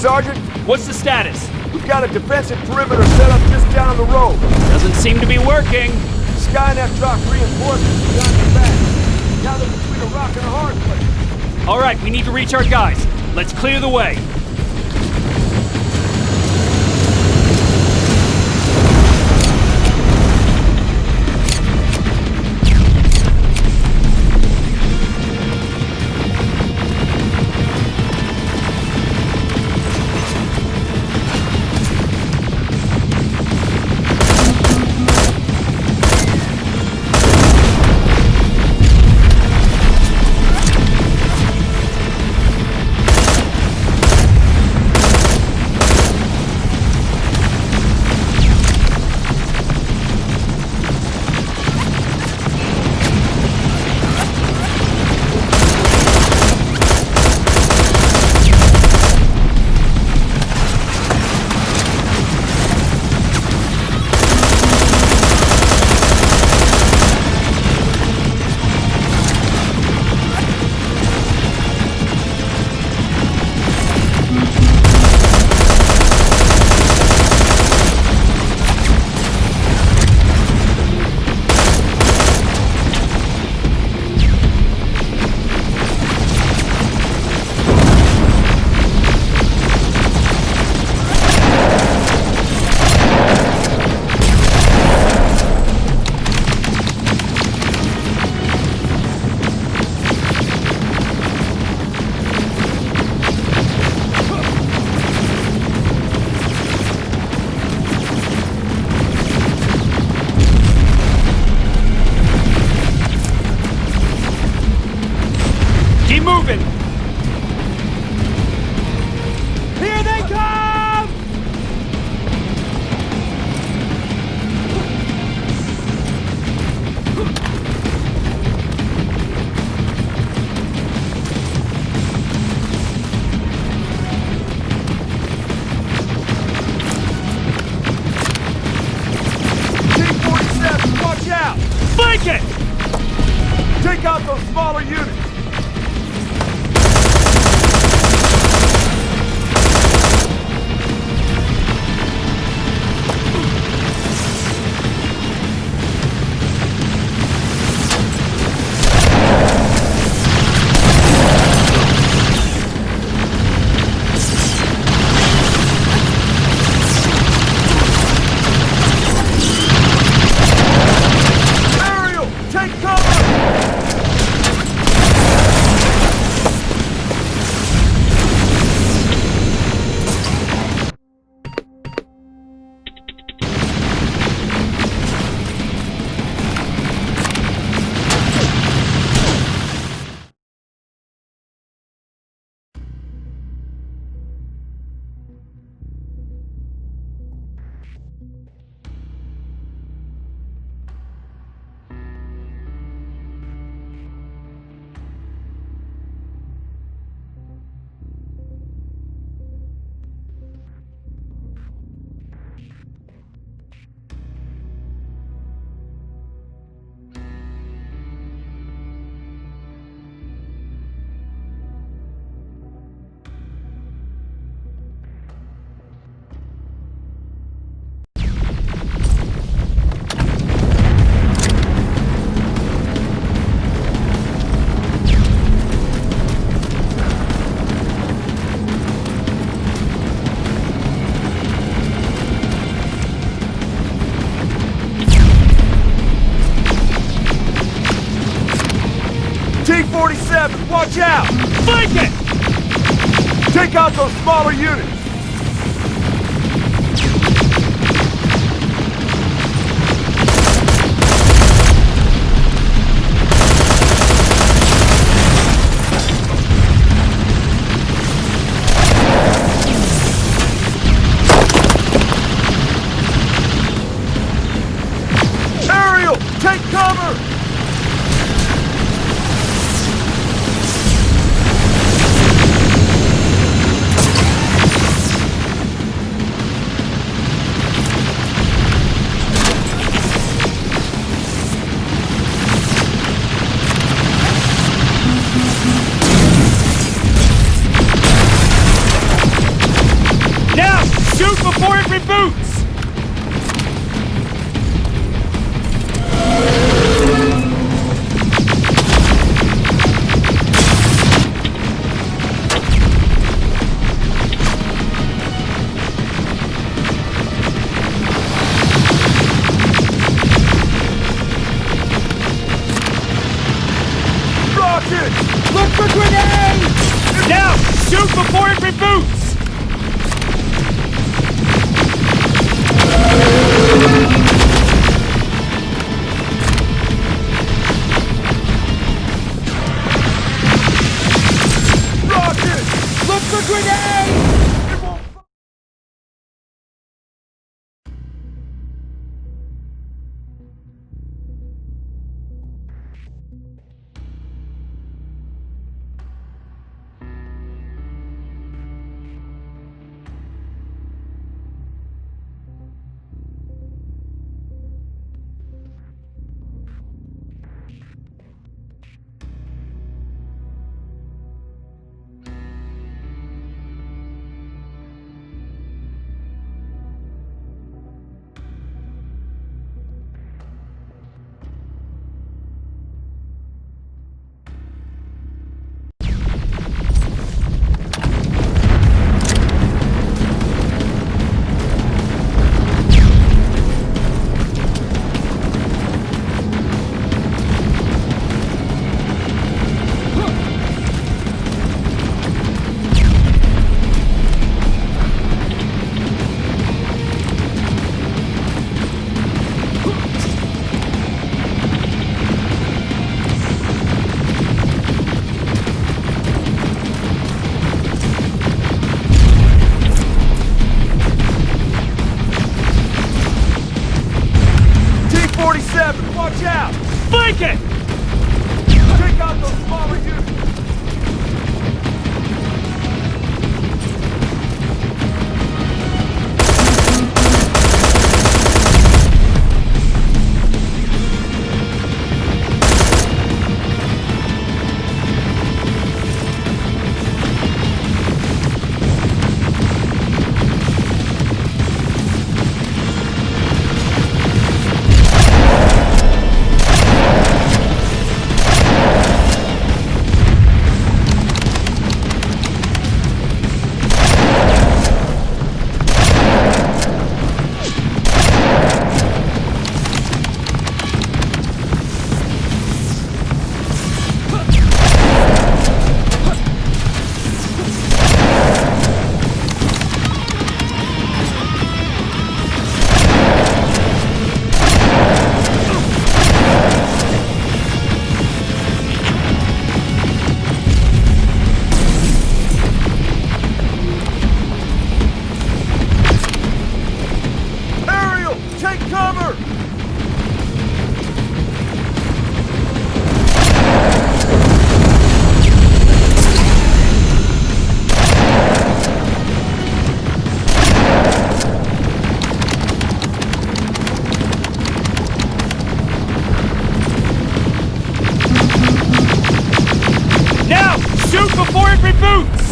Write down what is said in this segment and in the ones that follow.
Sergeant. What's the status? We've got a defensive perimeter set up just down the road. Doesn't seem to be working. Skynet dropped reinforcements behind the back. Now they're between a rock and a hard place. All right, we need to reach our guys. Let's clear the way. Moving! Here they come! T-47, watch out! Flank it! Take out those smaller units! T-47, watch out! Flank it! Take out those smaller units! Aerial, take cover! Rocket! Look for grenades! Now, shoot before it reboots! Rocket! Look for grenades! It won't... T-47, watch out! Flank it! Take out those smaller units! Take cover! Now, shoot before it reboots!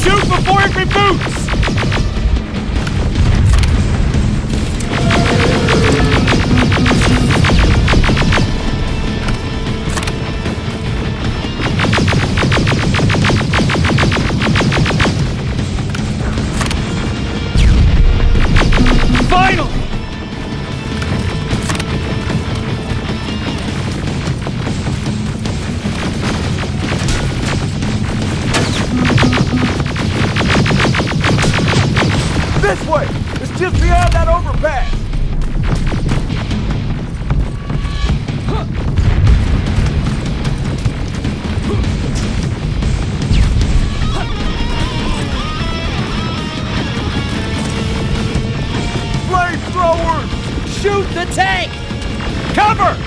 Shoot before it reboots! Finally! This way! It's just beyond that overpass! Flamethrowers! Shoot the tank! Cover!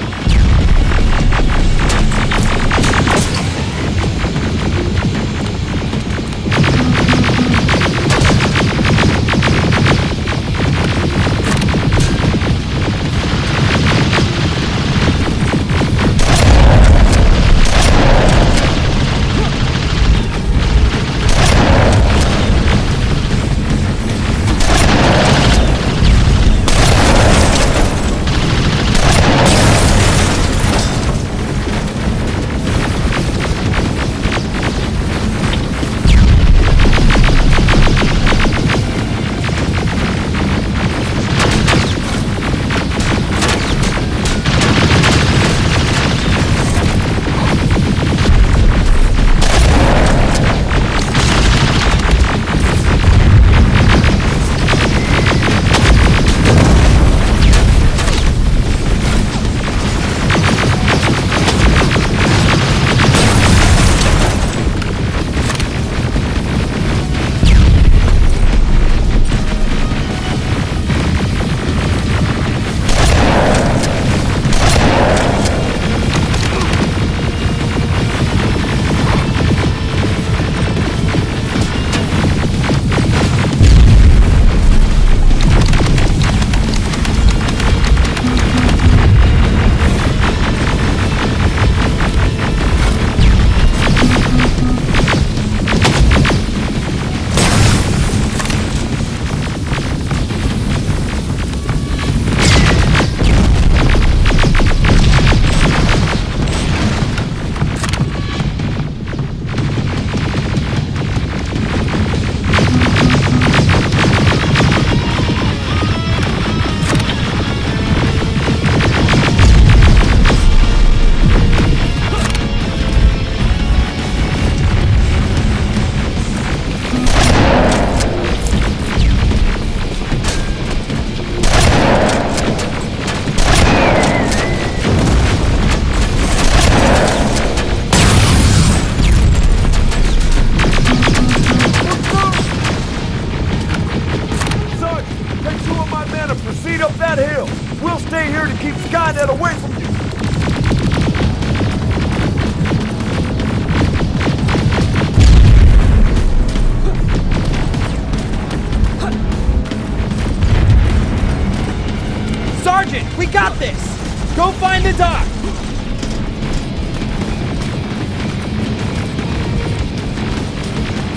Go find the doc!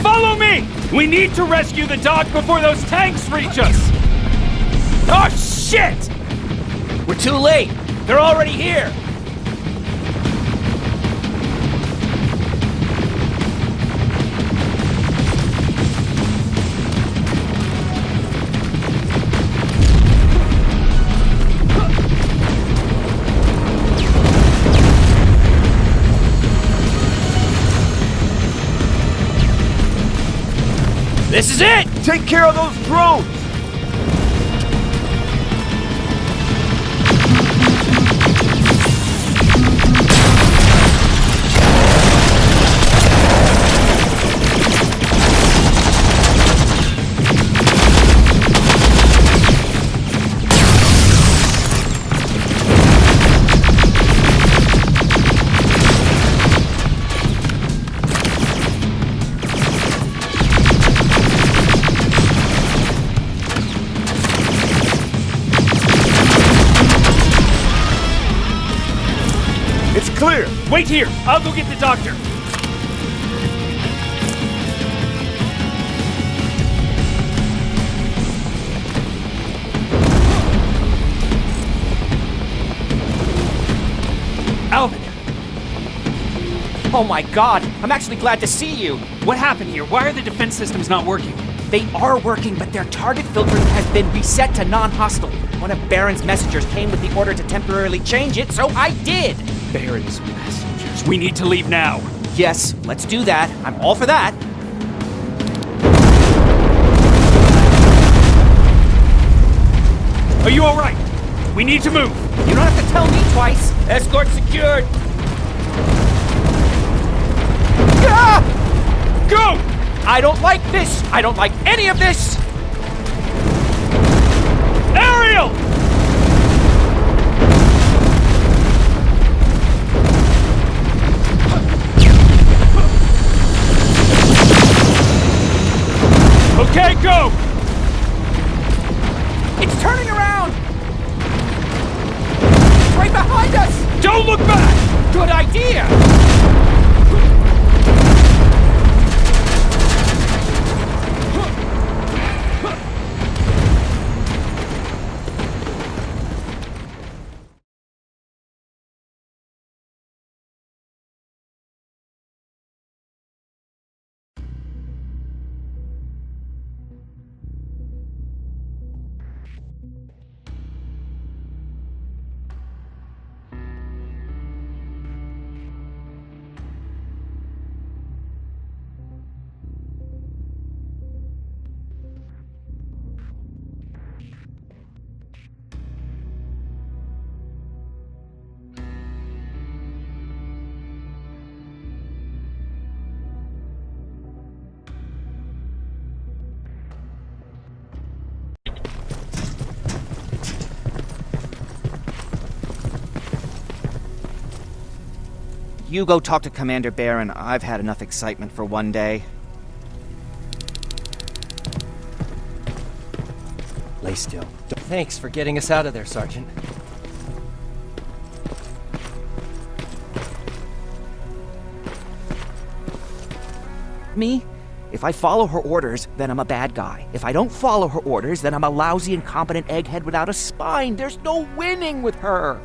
Follow me! We need to rescue the doc before those tanks reach us! Oh, shit! We're too late. They're already here. This is it! Take care of those drones! It's clear! Wait here. I'll go get the doctor. Alvin! Oh my god, I'm actually glad to see you. What happened here? Why are the defense systems not working? They are working, but their target filtering has been reset to non-hostile. One of Baron's messengers came with the order to temporarily change it, so I did. Baron's messengers. We need to leave now. Yes, let's do that. I'm all for that. Are you all right? We need to move. You don't have to tell me twice. Escort secured. Ah! Go! I don't like this. I don't like any of this. Ariel! Okay, go! It's turning around. It's right behind us. Don't look back! Good idea. You go talk to Commander Baron. I've had enough excitement for one day. Lay still. Thanks for getting us out of there, Sergeant. Me? If I follow her orders, then I'm a bad guy. If I don't follow her orders, then I'm a lousy, incompetent egghead without a spine. There's no winning with her.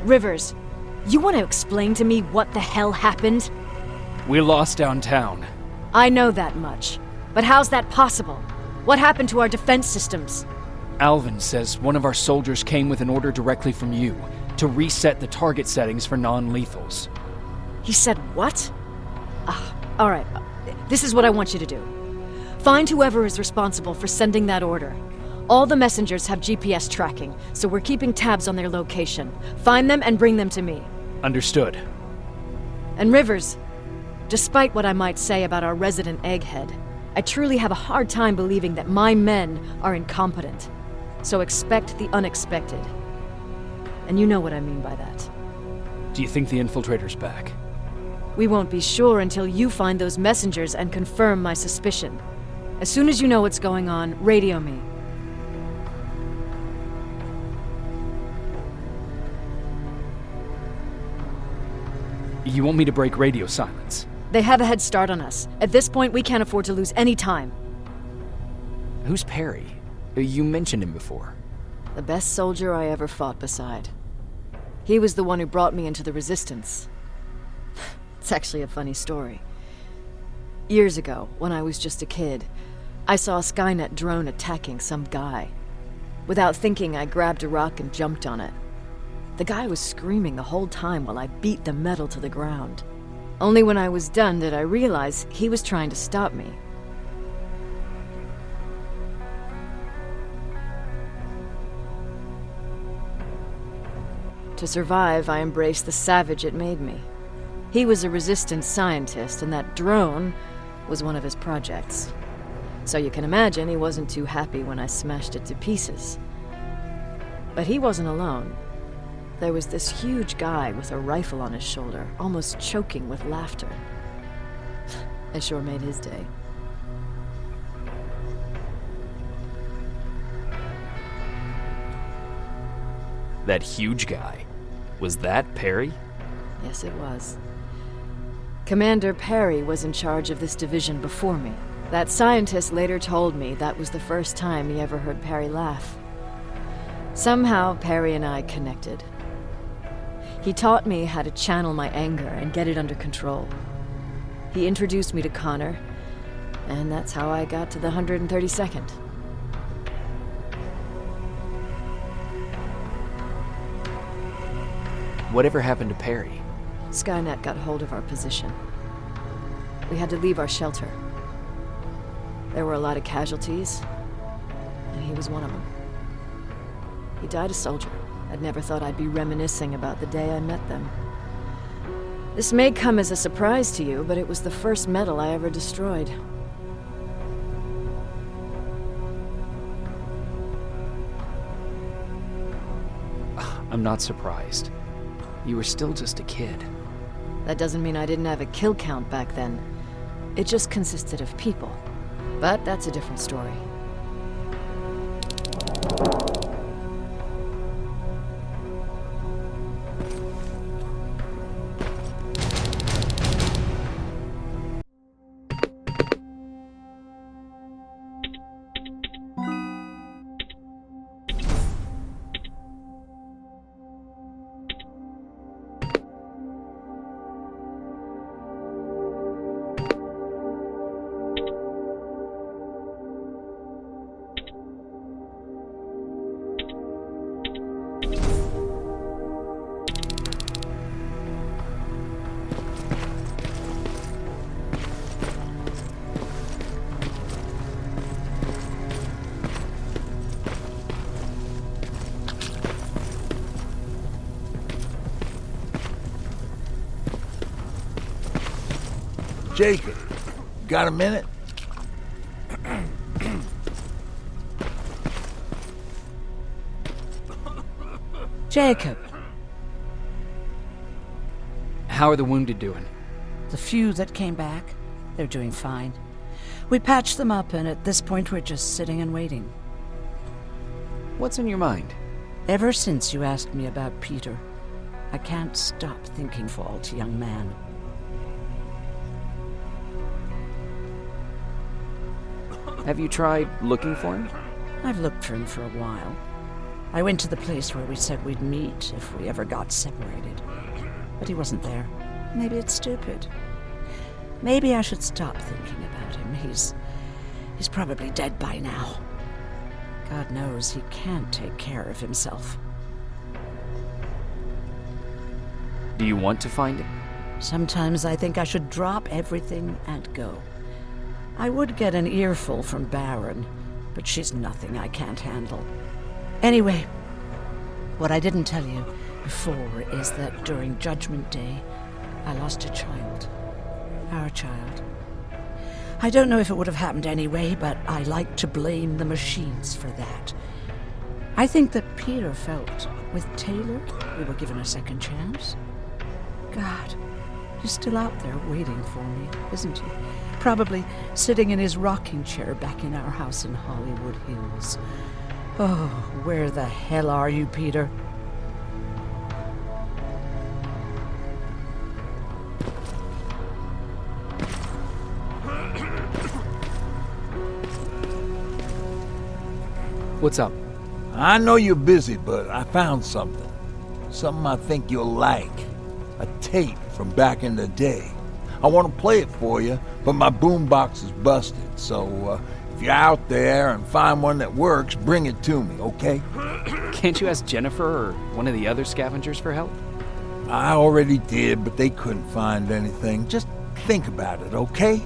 Rivers, you want to explain to me what the hell happened? We lost downtown. I know that much. But how's that possible? What happened to our defense systems? Alvin says one of our soldiers came with an order directly from you to reset the target settings for non-lethals. He said what? All right. This is what I want you to do. Find whoever is responsible for sending that order. All the messengers have GPS tracking, so we're keeping tabs on their location. Find them and bring them to me. Understood. And Rivers, despite what I might say about our resident egghead, I truly have a hard time believing that my men are incompetent. So expect the unexpected. And you know what I mean by that. Do you think the infiltrator's back? We won't be sure until you find those messengers and confirm my suspicion. As soon as you know what's going on, radio me. You want me to break radio silence? They have a head start on us. At this point, we can't afford to lose any time. Who's Perry? You mentioned him before. The best soldier I ever fought beside. He was the one who brought me into the Resistance. It's actually a funny story. Years ago, when I was just a kid, I saw a Skynet drone attacking some guy. Without thinking, I grabbed a rock and jumped on it. The guy was screaming the whole time while I beat the metal to the ground. Only when I was done did I realize he was trying to stop me. To survive, I embraced the savage it made me. He was a resistance scientist, and that drone was one of his projects. So you can imagine he wasn't too happy when I smashed it to pieces. But he wasn't alone. There was this huge guy with a rifle on his shoulder, almost choking with laughter. I sure made his day. That huge guy. Was that Perry? Yes, it was. Commander Perry was in charge of this division before me. That scientist later told me that was the first time he ever heard Perry laugh. Somehow, Perry and I connected. He taught me how to channel my anger and get it under control. He introduced me to Connor, and that's how I got to the 132nd. Whatever happened to Perry? Skynet got hold of our position. We had to leave our shelter. There were a lot of casualties, and he was one of them. He died a soldier. I'd never thought I'd be reminiscing about the day I met them. This may come as a surprise to you, but it was the first metal I ever destroyed. I'm not surprised. You were still just a kid. That doesn't mean I didn't have a kill count back then. It just consisted of people. But that's a different story. Jacob, got a minute? Jacob, How are the wounded doing? the few that came back, they're doing fine. We patched them up, and at this point we're just sitting and waiting. What's on your mind? Ever since you asked me about Peter, I can't stop thinking fault, young man. Have you tried looking for him? I've looked for him for a while. I went to the place where we said we'd meet if we ever got separated. But he wasn't there. Maybe it's stupid. Maybe I should stop thinking about him. He's probably dead by now. God knows he can't take care of himself. Do you want to find him? Sometimes I think I should drop everything and go. I would get an earful from Baron, but she's nothing I can't handle. Anyway, what I didn't tell you before is that during Judgment Day, I lost a child. Our child. I don't know if it would have happened anyway, but I like to blame the machines for that. I think that Peter felt with Taylor we were given a second chance. God, he's still out there waiting for me, isn't he? Probably sitting in his rocking chair back in our house in Hollywood Hills. Oh, where the hell are you, Peter? What's up? I know you're busy, but I found something. Something I think you'll like. A tape from back in the day. I want to play it for you, but my boombox is busted, so if you're out there and find one that works, bring it to me, okay? Can't you ask Jennifer or one of the other scavengers for help? I already did, but they couldn't find anything. Just think about it, okay?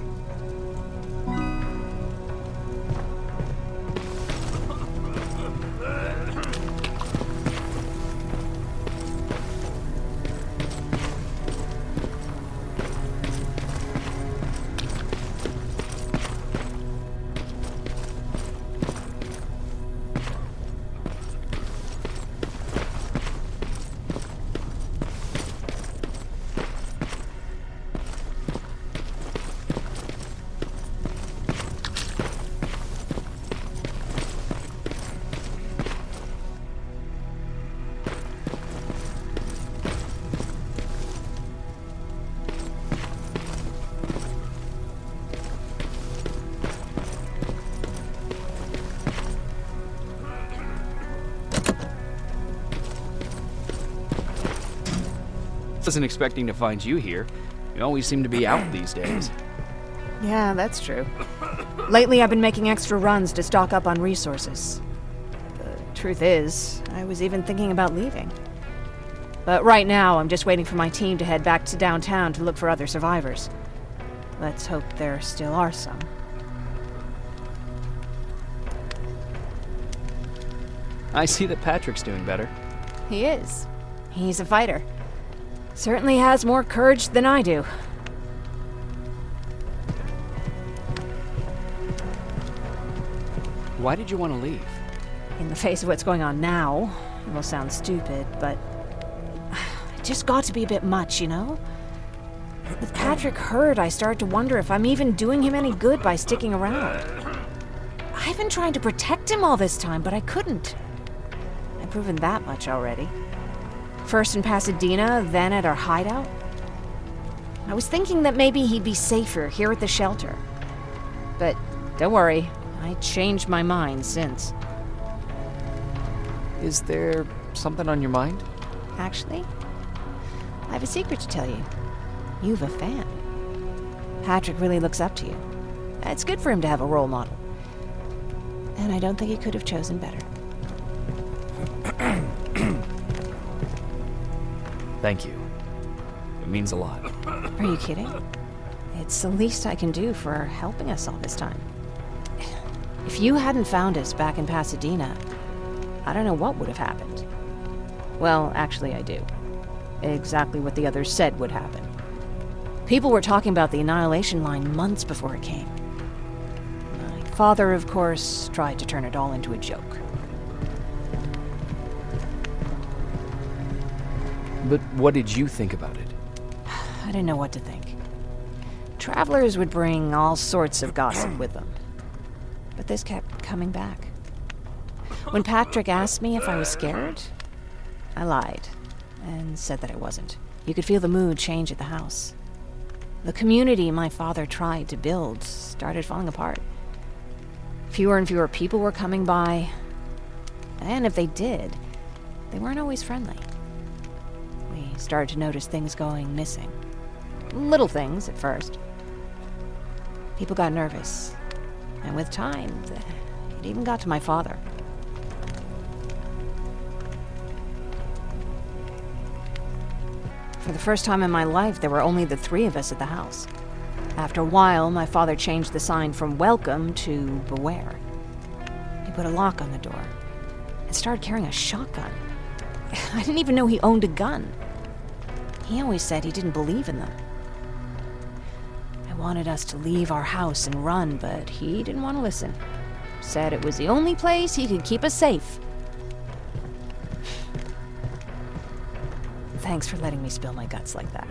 Wasn't expecting to find you here. You always seem to be out these days. Yeah, that's true. Lately, I've been making extra runs to stock up on resources. The truth is, I was even thinking about leaving. But right now, I'm just waiting for my team to head back to downtown to look for other survivors. Let's hope there still are some. I see that Patrick's doing better. He is. He's a fighter. Certainly has more courage than I do. Why did you want to leave? In the face of what's going on now, it will sound stupid, but it just got to be a bit much, you know? With Patrick hurt, I started to wonder if I'm even doing him any good by sticking around. I've been trying to protect him all this time, but I couldn't. I've proven that much already. First in Pasadena, then at our hideout. I was thinking that maybe he'd be safer here at the shelter. But don't worry, I changed my mind since. Is there something on your mind? Actually, I have a secret to tell you. You've a fan. Patrick really looks up to you. It's good for him to have a role model. And I don't think he could have chosen better. Thank you. It means a lot. Are you kidding? It's the least I can do for helping us all this time. If you hadn't found us back in Pasadena, I don't know what would have happened. Well, actually I do. Exactly what the others said would happen. People were talking about the Annihilation Line months before it came. My father, of course, tried to turn it all into a joke. But what did you think about it? I didn't know what to think. Travelers would bring all sorts of gossip with them. But this kept coming back. When Patrick asked me if I was scared, I lied and said that I wasn't. You could feel the mood change at the house. The community my father tried to build started falling apart. Fewer and fewer people were coming by, and if they did, they weren't always friendly. We started to notice things going missing. Little things at first. People got nervous. And with time, it even got to my father. For the first time in my life, there were only the three of us at the house. After a while, my father changed the sign from welcome to beware. He put a lock on the door and started carrying a shotgun. I didn't even know he owned a gun. He always said he didn't believe in them. I wanted us to leave our house and run, but he didn't want to listen. Said it was the only place he could keep us safe. Thanks for letting me spill my guts like that.